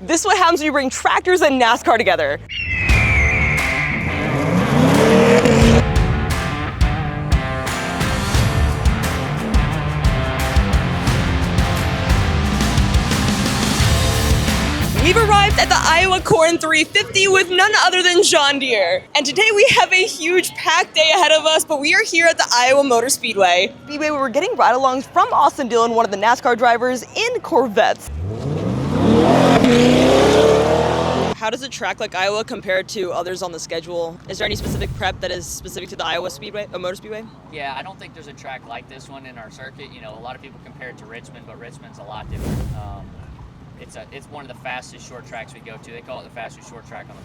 This is what happens when you bring tractors and NASCAR together. We've arrived at the Iowa Corn 350 with none other than John Deere. And today we have a huge packed day ahead of us, but we are here at the Iowa Motor Speedway. Speedway, we're getting ride-alongs from Austin Dillon, one of the NASCAR drivers, in Corvettes. How does a track like Iowa compare to others on the schedule? Is there any specific prep that is specific to the Iowa Speedway, Motor Speedway? Yeah, I don't think there's a track like this one in our circuit. You know, a lot of people compare it to Richmond, but Richmond's a lot different. It's one of the fastest short tracks we go to. They call it the fastest short track on the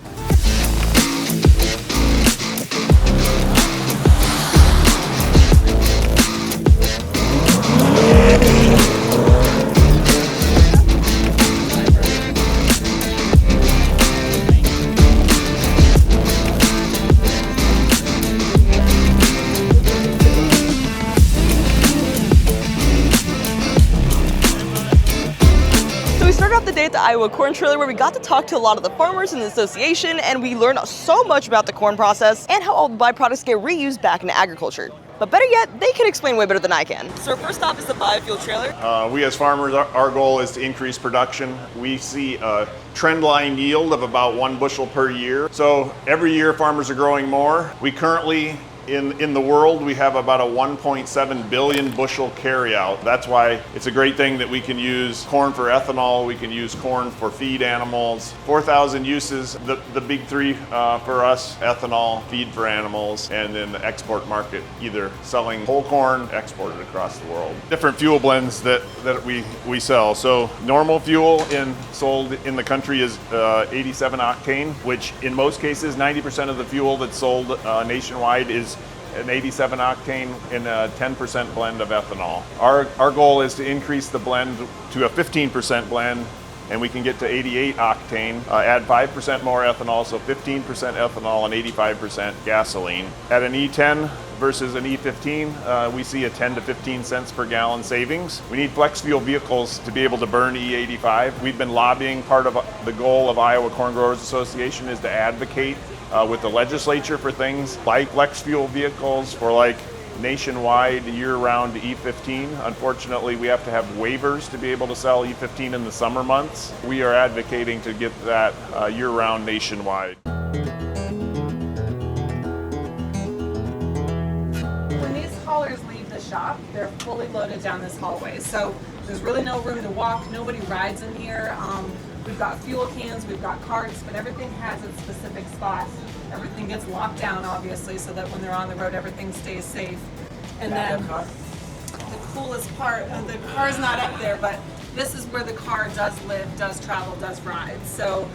at the Iowa Corn Trailer, where we got to talk to a lot of the farmers in the association, and we learned so much about the corn process and how all the byproducts get reused back into agriculture. But better yet, they can explain way better than I can. So our first stop is the Biofuel trailer. We as farmers, our goal is to increase production. We see a trend line yield of about 1 bushel per year. So every year farmers are growing more. We currently, in the world, we have about a 1.7 billion bushel carryout. That's why it's a great thing that we can use corn for ethanol, we can use corn for feed animals. 4,000 uses, the big three for us: ethanol, feed for animals, and then the export market, either selling whole corn, exported across the world. Different fuel blends that we sell. So normal fuel sold in the country is 87 octane, which in most cases, 90% of the fuel that's sold nationwide is an 87 octane and a 10% blend of ethanol. Our goal is to increase the blend to a 15% blend, and we can get to 88 octane, add 5% more ethanol, so 15% ethanol and 85% gasoline. At an E10 versus an E15, we see a 10 to 15 cents per gallon savings. We need flex fuel vehicles to be able to burn E85. We've been lobbying. Part of the goal of Iowa Corn Growers Association is to advocate with the legislature for things like flex fuel vehicles, for like nationwide year-round E15. Unfortunately, we have to have waivers to be able to sell E15 in the summer months. We are advocating to get that year-round nationwide. When these haulers leave the shop, they're fully loaded down this hallway. So there's really no room to walk. Nobody rides in here. We've got fuel cans, we've got carts, but everything has its specific spot. Everything gets locked down, obviously, so that when they're on the road, everything stays safe. And then the coolest part, the car's not up there, but this is where the car does live, does travel, does ride. So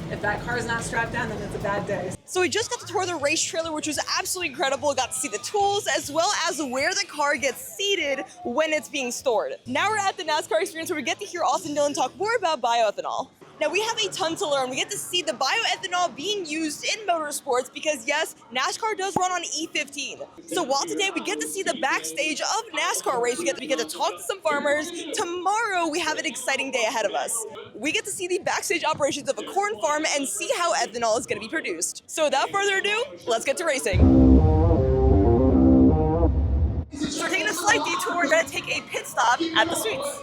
if that car's not strapped down, then it's a bad day. So we just got to tour the race trailer, which was absolutely incredible. Got to see the tools as well as where the car gets seated when it's being stored. Now we're at the NASCAR experience, where we get to hear Austin Dillon talk more about bioethanol. Now we have a ton to learn. We get to see the bioethanol being used in motorsports because yes, NASCAR does run on E15. So while today we get to see the backstage of NASCAR race, we get to talk to some farmers. Tomorrow we have an exciting day ahead of us. We get to see the backstage operations of a corn farm and see how ethanol is going to be produced. So without further ado, let's get to racing. So we're taking a slight detour. We're going to take a pit stop at the suites.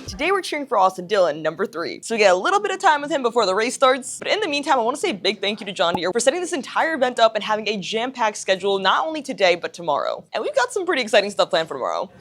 Today we're cheering for Austin Dillon, number 3. So we get a little bit of time with him before the race starts. But in the meantime, I want to say a big thank you to John Deere for setting this entire event up and having a jam-packed schedule, not only today, but tomorrow. And we've got some pretty exciting stuff planned for tomorrow.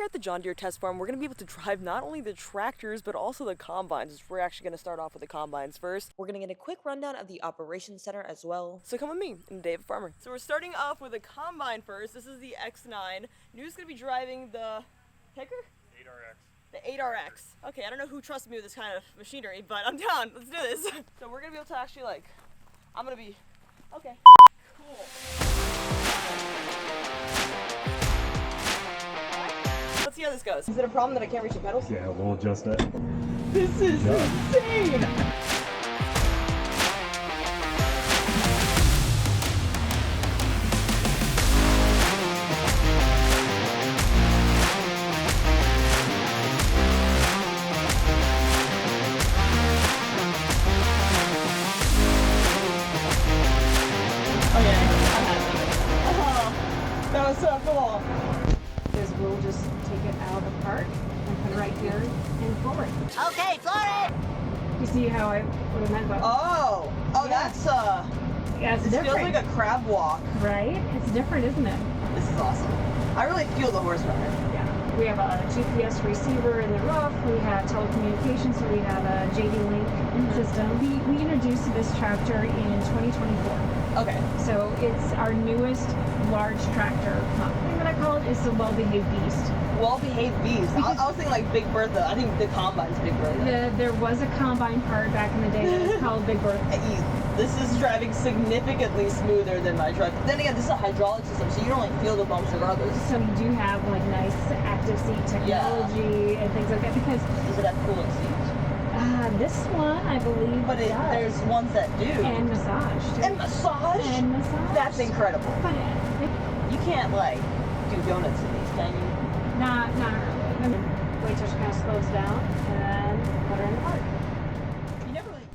here at the John Deere test farm, we're going to be able to drive not only the tractors, but also the combines. We're actually going to start off with the combines first. We're going to get a quick rundown of the operations center as well. So come with me in Day of a Farmer. So we're starting off with the combine first. This is the X9. New's going to be driving the Picker? 8RX. The 8RX. Okay, I don't know who trusts me with this kind of machinery, but I'm down. Let's do this. So we're going to be able to actually I'm going to be, okay. Cool. Let's see how this goes. Is it a problem that I can't reach the pedals? Yeah, we'll adjust that. This is insane! That was so cool. Is we'll just take it out of the park and put it right here and forward. Okay, Florida! You see how what I meant by Oh, Yeah. that's yeah, it's it feels different, like a crab walk. right? It's different, isn't it? This is awesome. I really feel the horsepower. Yeah. We have a GPS receiver in the roof. We have telecommunications, so we have a JD Link system. We introduced this tractor in 2024. Okay. So it's our newest large tractor. The thing that I call it is the well-behaved beast. Well-behaved beast. I was thinking like Big Bertha. I think the combine's Big Bertha. There was a combine part back in the day that was called Big Bertha. This is driving significantly smoother than my truck. Then again, this is a hydraulic system, so you don't feel the bumps regardless. So you do have nice active seat technology and things like that because Does it have cooling seats? this one I believe But does. there's ones that do. And massage too. And massage? And massage. That's incredible. But You can't do donuts in these, can you? not really. Wait till she kind of slows down and then put her in the park.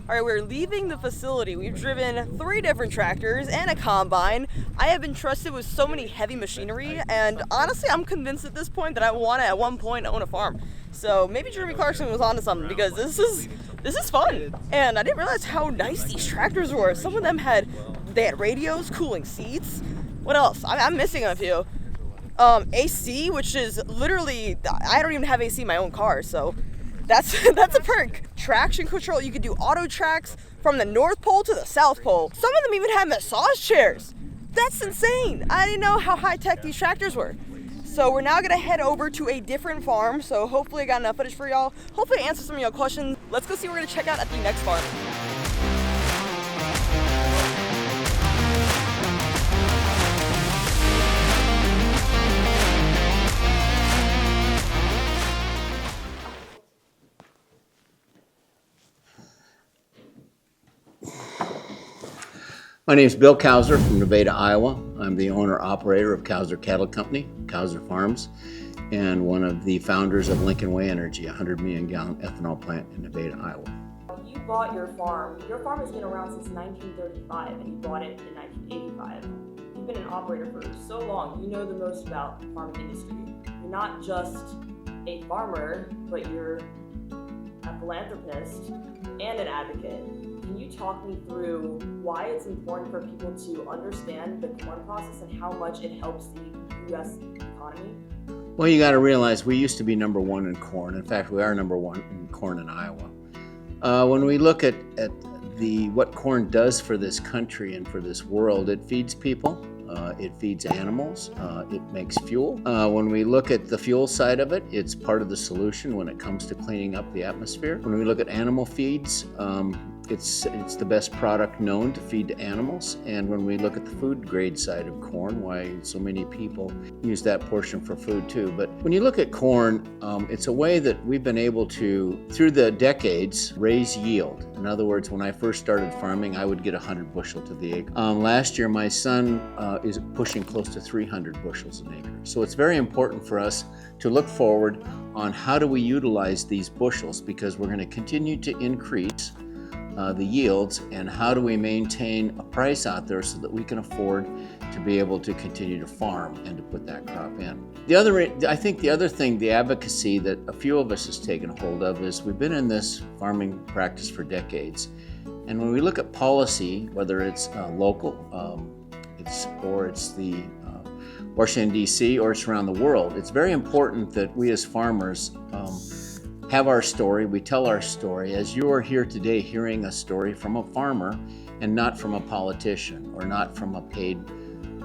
All right, we're leaving the facility. We've driven 3 different tractors and a combine. I have been trusted with so many heavy machinery, and honestly, I'm convinced at this point that I want to at one point own a farm. So maybe Jeremy Clarkson was onto something because this is fun. And I didn't realize how nice these tractors were. Some of them had radios, cooling seats. What else? I'm missing a few. AC, which is literally, I don't even have AC in my own car, so that's a perk. Traction control, you can do auto tracks from the North Pole to the South Pole. Some of them even have massage chairs. That's insane. I didn't know how high tech these tractors were. So we're now gonna head over to a different farm. So hopefully I got enough footage for y'all. Hopefully I answer some of y'all questions. Let's go see what we're gonna check out at the next farm. My name is Bill Kauser from Nevada, Iowa. I'm the owner-operator of Kauser Cattle Company, Kauser Farms, and one of the founders of Lincoln Way Energy, a 100 million gallon ethanol plant in Nevada, Iowa. You bought your farm. Your farm has been around since 1935, and you bought it in 1985. You've been an operator for so long. You know the most about the farming industry. You're not just a farmer, but you're a philanthropist and an advocate. Can you talk me through why it's important for people to understand the corn process and how much it helps the U.S. economy? Well, you got to realize we used to be number 1 in corn. In fact, we are number 1 in corn in Iowa. When we look at what corn does for this country and for this world, it feeds people. It feeds animals, it makes fuel. When we look at the fuel side of it, it's part of the solution when it comes to cleaning up the atmosphere. When we look at animal feeds, it's the best product known to feed to animals. And when we look at the food grade side of corn, why so many people use that portion for food too. But when you look at corn, it's a way that we've been able to, through the decades, raise yield. In other words, when I first started farming, I would get 100 bushel to the acre. Last year, my son is pushing close to 300 bushels an acre. So it's very important for us to look forward on how do we utilize these bushels, because we're going to continue to increase the yields, and how do we maintain a price out there so that we can afford to be able to continue to farm and to put that crop in. I think the other thing, the advocacy that a few of us has taken hold of, is we've been in this farming practice for decades. And when we look at policy, whether it's local, it's the Washington, D.C., or it's around the world. It's very important that we as farmers have our story, we tell our story, as you are here today hearing a story from a farmer and not from a politician or not from a paid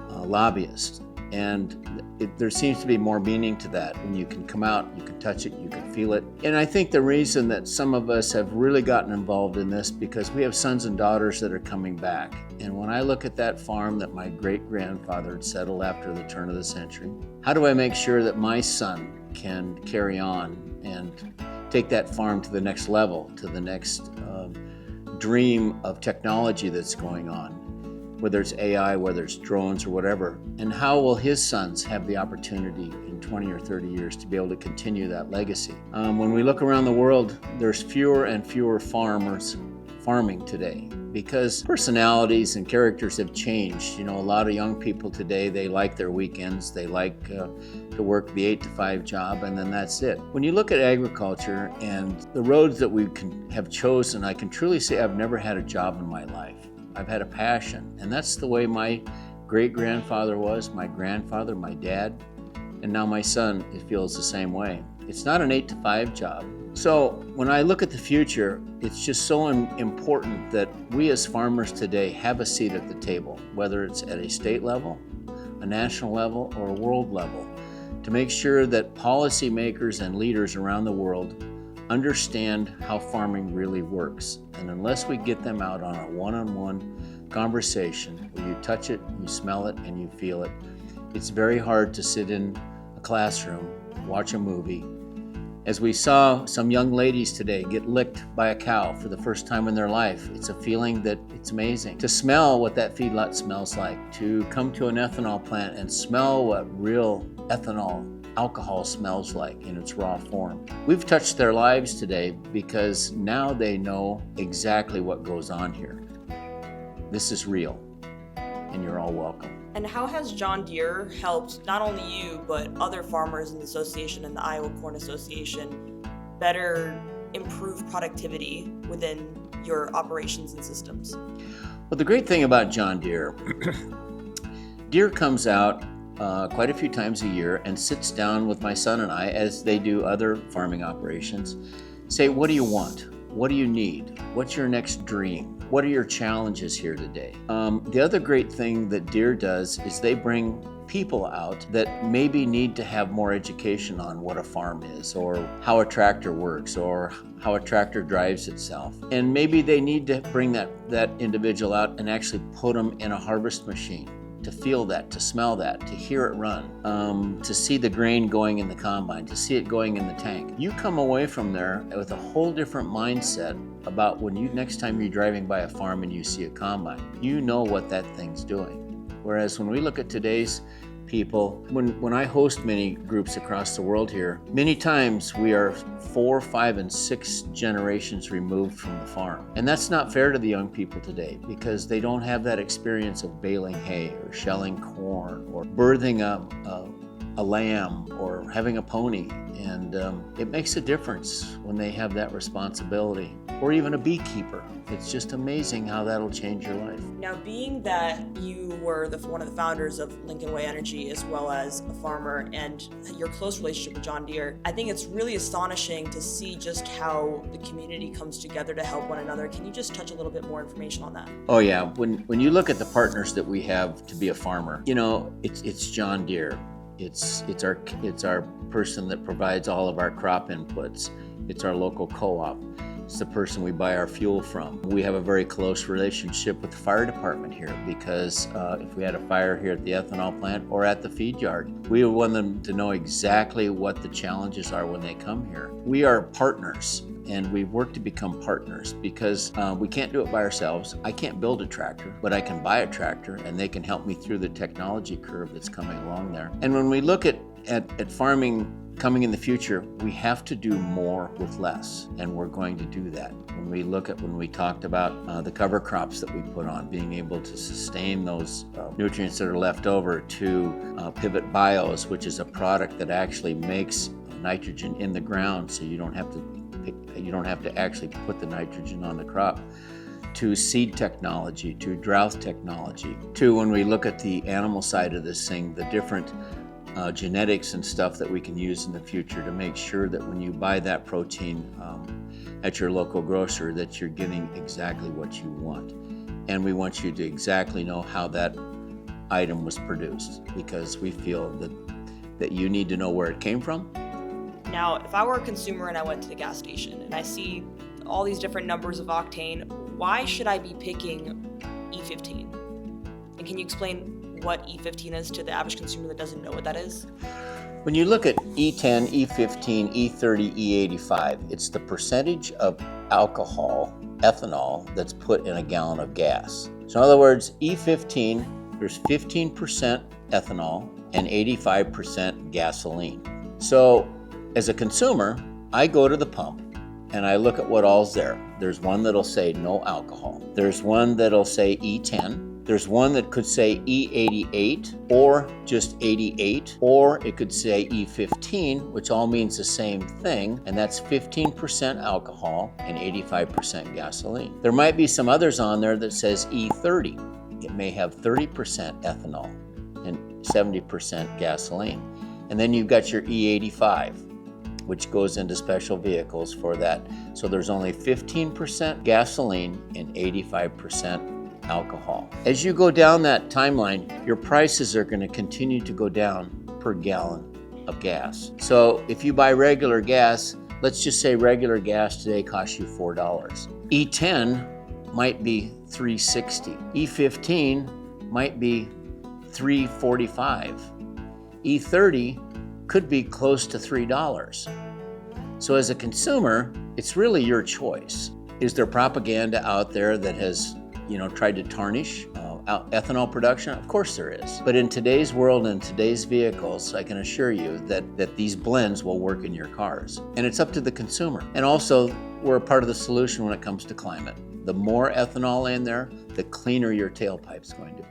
lobbyist. And there seems to be more meaning to that when you can come out, you can touch it, you can feel it. And I think the reason that some of us have really gotten involved in this because we have sons and daughters that are coming back. And when I look at that farm that my great-grandfather had settled after the turn of the century, how do I make sure that my son can carry on and take that farm to the next level, to the next dream of technology that's going on, whether it's AI, whether it's drones or whatever, and how will his sons have the opportunity in 20 or 30 years to be able to continue that legacy? When we look around the world, there's fewer and fewer farmers farming today because personalities and characters have changed. You know, a lot of young people today, they like their weekends, they like to work the 8 to 5 job, and then that's it. When you look at agriculture and the roads that we have chosen, I can truly say I've never had a job in my life. I've had a passion, and that's the way my great-grandfather was, my grandfather, my dad, and now my son feels the same way. It's not an 8 to 5 job. So when I look at the future, it's just so important that we as farmers today have a seat at the table, whether it's at a state level, a national level, or a world level, to make sure that policymakers and leaders around the world understand how farming really works. And unless we get them out on a one-on-one conversation where you touch it, you smell it, and you feel it, it's very hard to sit in a classroom, watch a movie. As we saw some young ladies today get licked by a cow for the first time in their life, it's a feeling that it's amazing. To smell what that feedlot smells like, to come to an ethanol plant and smell what real ethanol alcohol smells like in its raw form. We've touched their lives today because now they know exactly what goes on here. This is real, and you're all welcome. And how has John Deere helped not only you, but other farmers in the association and the Iowa Corn Association better improve productivity within your operations and systems? Well, the great thing about John Deere, Deere comes out quite a few times a year and sits down with my son and I, as they do other farming operations, say, what do you want? What do you need? What's your next dream? What are your challenges here today? The other great thing that Deere does is they bring people out that maybe need to have more education on what a farm is, or how a tractor works, or how a tractor drives itself. And maybe they need to bring that individual out and actually put them in a harvest machine, to feel that, to smell that, to hear it run, to see the grain going in the combine, to see it going in the tank. You come away from there with a whole different mindset about when next time you're driving by a farm and you see a combine, you know what that thing's doing. Whereas when we look at today's people, when I host many groups across the world here, many times we are 4, 5, and 6 generations removed from the farm. And that's not fair to the young people today because they don't have that experience of baling hay or shelling corn or birthing a lamb or having a pony. And it makes a difference when they have that responsibility. Or even a beekeeper. It's just amazing how that'll change your life. Now, being that you were one of the founders of Lincoln Way Energy as well as a farmer and your close relationship with John Deere, I think it's really astonishing to see just how the community comes together to help one another. Can you just touch a little bit more information on that? Oh yeah, when you look at the partners that we have to be a farmer, you know, it's John Deere. It's our person that provides all of our crop inputs. It's our local co-op. It's the person we buy our fuel from. We have a very close relationship with the fire department here because if we had a fire here at the ethanol plant or at the feed yard, we want them to know exactly what the challenges are when they come here. We are partners, and we work to become partners because we can't do it by ourselves. I can't build a tractor, but I can buy a tractor, and they can help me through the technology curve that's coming along there. And when we look at farming coming in the future, we have to do more with less, and we're going to do that. When we talked about the cover crops that we put on, being able to sustain those nutrients that are left over, to Pivot Bios, which is a product that actually makes nitrogen in the ground, so you don't have to actually put the nitrogen on the crop. to seed technology, to drought technology, to when we look at the animal side of this thing, the different genetics and stuff that we can use in the future to make sure that when you buy that protein at your local grocer that you're getting exactly what you want. And we want you to exactly know how that item was produced, because we feel that you need to know where it came from. Now, if I were a consumer and I went to the gas station and I see all these different numbers of octane, why should I be picking E15? And can you explain what E15 is to the average consumer that doesn't know what that is? When you look at E10, E15, E30, E85, it's the percentage of alcohol, ethanol, that's put in a gallon of gas. So in other words, E15, there's 15% ethanol and 85% gasoline. So as a consumer, I go to the pump and I look at what all's there. There's one that'll say no alcohol. There's one that'll say E10. There's one that could say E88 or just 88, or it could say E15, which all means the same thing, and that's 15% alcohol and 85% gasoline. There might be some others on there that says E30. It may have 30% ethanol and 70% gasoline. And then you've got your E85, which goes into special vehicles for that. So there's only 15% gasoline and 85% alcohol. As you go down that timeline, your prices are going to continue to go down per gallon of gas. So if you buy regular gas, let's just say regular gas today costs you $4. E10 might be $3.60. E15 might be $3.45. E30 could be close to $3. So as a consumer, it's really your choice. Is there propaganda out there that has tried to tarnish ethanol production? Of course there is. But in today's world and today's vehicles, I can assure you that these blends will work in your cars. And it's up to the consumer. And also, we're a part of the solution when it comes to climate. The more ethanol in there, the cleaner your tailpipe's going to be.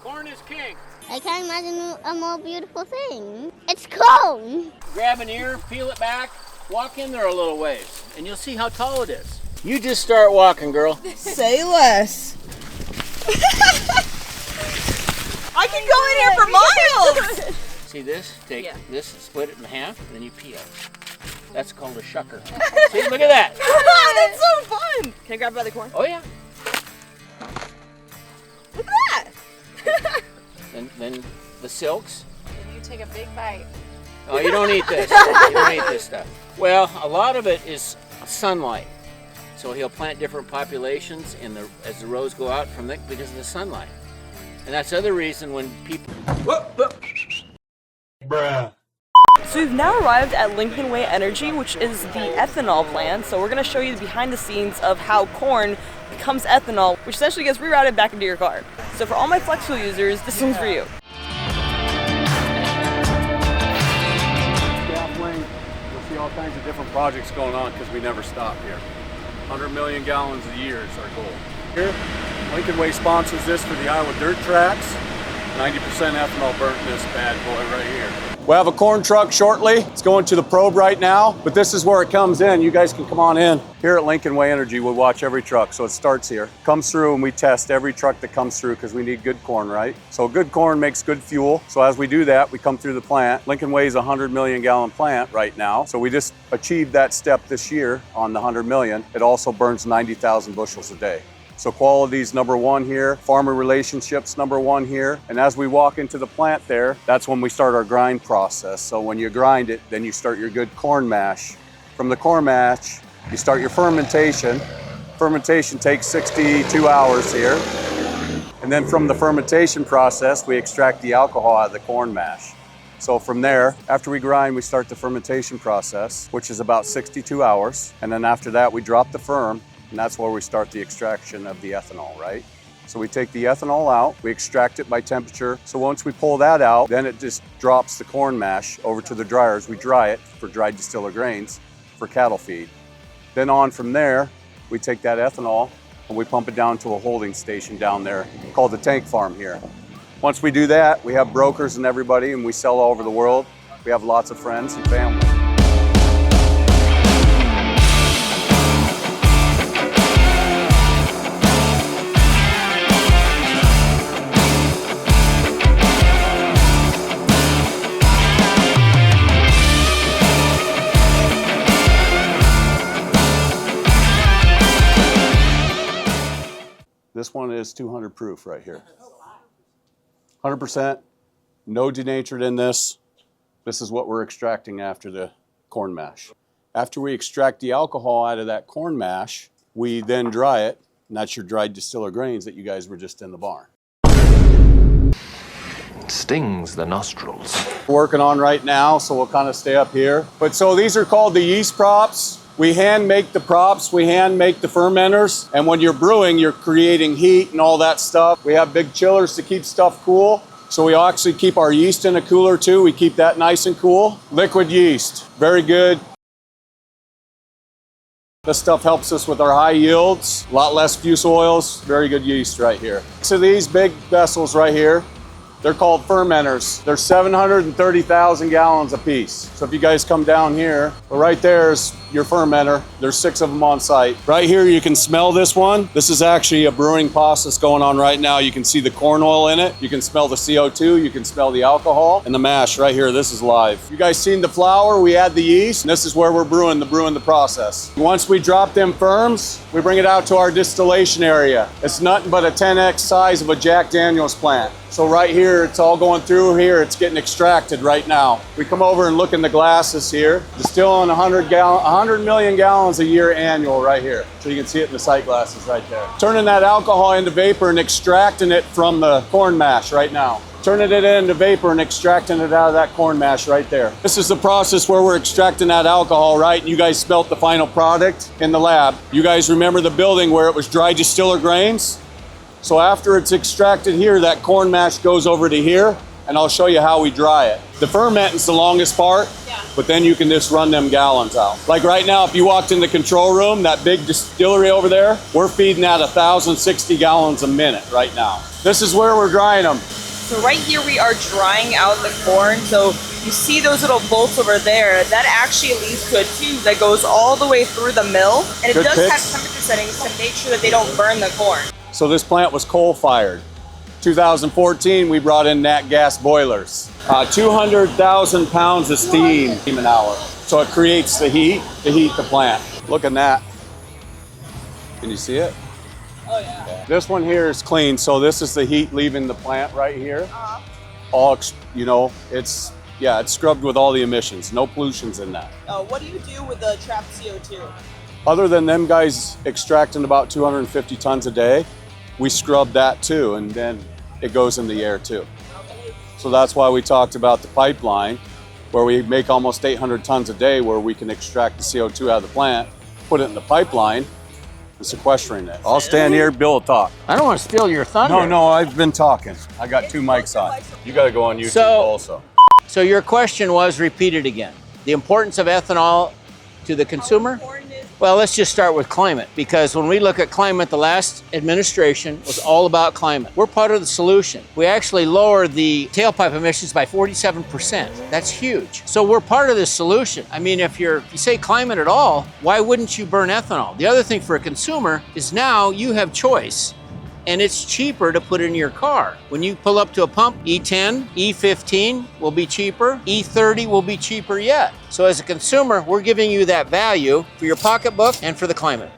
Corn is king. I can't imagine a more beautiful thing. It's corn! Grab an ear, peel it back, walk in there a little ways, and you'll see how tall it is. You just start walking, girl. Say less. I can go in here for miles. See this? Take this and split it in half, and then you peel. That's called a shucker. See, look at that. That's so fun. Can I grab it by the corn? Oh yeah. Look at that. Then the silks. You take a big bite. Oh, you don't eat this. You don't eat this stuff. Well, a lot of it is sunlight. So he'll plant different populations as the rows go out because of the sunlight. And that's the other reason when people... Bruh. So we've now arrived at Lincoln Way Energy, which is the ethanol plant. So we're going to show you the behind the scenes of how corn becomes ethanol, which essentially gets rerouted back into your car. So for all my flex fuel users, this one's for you. Staff wing, you'll see all kinds of different projects going on because we never stop here. 100 million gallons a year is our goal. Here, Lincoln Way sponsors this for the Iowa dirt tracks. 90% ethanol burnt in this bad boy right here. We'll have a corn truck shortly. It's going to the probe right now, but this is where it comes in. You guys can come on in. Here at Lincoln Way Energy, we watch every truck. So it starts here, comes through, and we test every truck that comes through because we need good corn, right? So good corn makes good fuel. So as we do that, we come through the plant. Lincoln Way is a 100 million gallon plant right now. So we just achieved that step this year on the 100 million. It also burns 90,000 bushels a day. So quality's number one here, farmer relationships number one here. And as we walk into the plant there, that's when we start our grind process. So when you grind it, then you start your good corn mash. From the corn mash, you start your fermentation. Fermentation takes 62 hours here. And then from the fermentation process, we extract the alcohol out of the corn mash. So from there, after we grind, we start the fermentation process, which is about 62 hours. And then after that, we drop the ferm. And that's where we start the extraction of the ethanol, right? So we take the ethanol out, we extract it by temperature. So once we pull that out, then it just drops the corn mash over to the dryers. We dry it for dried distiller grains for cattle feed. Then on from there, we take that ethanol and we pump it down to a holding station down there called the tank farm here. Once we do that, we have brokers and everybody, and we sell all over the world. We have lots of friends and family. This one is 200 proof right here. 100%, no denatured in this. This is what we're extracting after the corn mash. After we extract the alcohol out of that corn mash, we then dry it, and that's your dried distiller grains that you guys were just in the barn. Stings the nostrils. We're working on right now, so we'll kind of stay up here. But so these are called the yeast props. We hand make the props, we hand make the fermenters, and when you're brewing, you're creating heat and all that stuff. We have big chillers to keep stuff cool. So we actually keep our yeast in a cooler too. We keep that nice and cool. Liquid yeast, very good. This stuff helps us with our high yields, a lot less fuse oils, very good yeast right here. So these big vessels right here, they're called fermenters. They're 730,000 gallons a piece. So if you guys come down here, well, right there's your fermenter. There's 6 of them on site. Right here, you can smell this one. This is actually a brewing process going on right now. You can see the corn oil in it. You can smell the CO2. You can smell the alcohol. And the mash right here, this is live. You guys seen the flour? We add the yeast. And this is where we're brewing the process. Once we drop them firms, we bring it out to our distillation area. It's nothing but a 10x size of a Jack Daniel's plant. So right here, it's all going through here. It's getting extracted right now. We come over and look in the glasses here. Distilling 100 million gallons a year annual right here. So you can see it in the sight glasses right there. Turning that alcohol into vapor and extracting it from the corn mash right now. Turning it into vapor and extracting it out of that corn mash right there. This is the process where we're extracting that alcohol, right? And you guys smelt the final product in the lab. You guys remember the building where it was dry distiller grains? So after it's extracted here, that corn mash goes over to here, and I'll show you how we dry it. The fermenting's the longest part, but then you can just run them gallons out. Like right now, if you walked in the control room, that big distillery over there, we're feeding that 1,060 gallons a minute right now. This is where we're drying them. So right here we are drying out the corn. So you see those little bolts over there, that actually leads to a tube that goes all the way through the mill. And it Good does picks. have temperature settings to make sure that they don't burn the corn. So this plant was coal-fired. 2014, we brought in nat gas boilers. 200,000 pounds of steam an hour. So it creates the heat to heat the plant. Look at that. Can you see it? Oh yeah. This one here is clean, so this is the heat leaving the plant right here. All, you know, it's scrubbed with all the emissions, no pollutions in that. What do you do with the trapped CO2? Other than them guys extracting about 250 tons a day, we scrub that too, and then it goes in the air too. So that's why we talked about the pipeline, where we make almost 800 tons a day, where we can extract the CO2 out of the plant, put it in the pipeline, and sequestering it. I'll stand here, Bill will talk. I don't want to steal your thunder. No, I've been talking. I got 2 mics on. You got to go on YouTube also. So your question was repeated again. The importance of ethanol to the consumer? Well, let's just start with climate, because when we look at climate, the last administration was all about climate. We're part of the solution. We actually lowered the tailpipe emissions by 47%. That's huge. So we're part of the solution. I mean, if you say climate at all, why wouldn't you burn ethanol? The other thing for a consumer is now you have choice. And it's cheaper to put in your car. When you pull up to a pump, E10, E15 will be cheaper, E30 will be cheaper yet. So as a consumer, we're giving you that value for your pocketbook and for the climate.